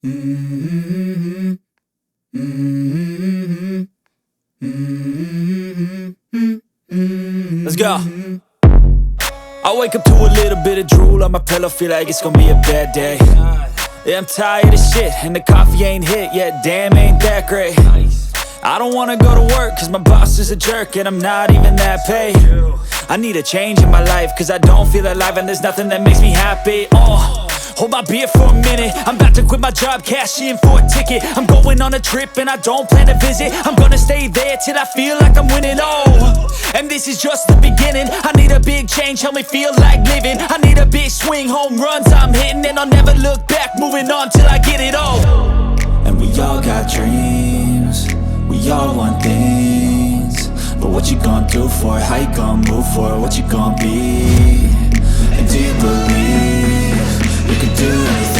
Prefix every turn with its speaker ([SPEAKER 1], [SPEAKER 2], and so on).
[SPEAKER 1] Mm-hmm. Mm-hmm. Mm-hmm. Let's go. I wake up to a little bit of drool on my pillow, feel like it's gonna be a bad day. Yeah, I'm tired of shit, and the coffee ain't hit yet, damn, ain't that great. I don't wanna go to work, cause my boss is a jerk, and I'm not even that paid. I need a change in my life, cause I don't feel alive, and there's nothing that makes me happy. Hold my beer for a minute, I'm about to quit my job, cash in for a ticket. I'm going on a trip and I don't plan to visit. I'm gonna stay there till I feel like I'm winning, and this is just the beginning. I need a big change, help me feel like living. I need a big swing, home runs I'm hitting, and I'll never look back, moving on till I get it all. And we all got dreams, we all want things, but what you gonna do for it? How you gonna move for it? What you gonna be? And do you believe you can do anything?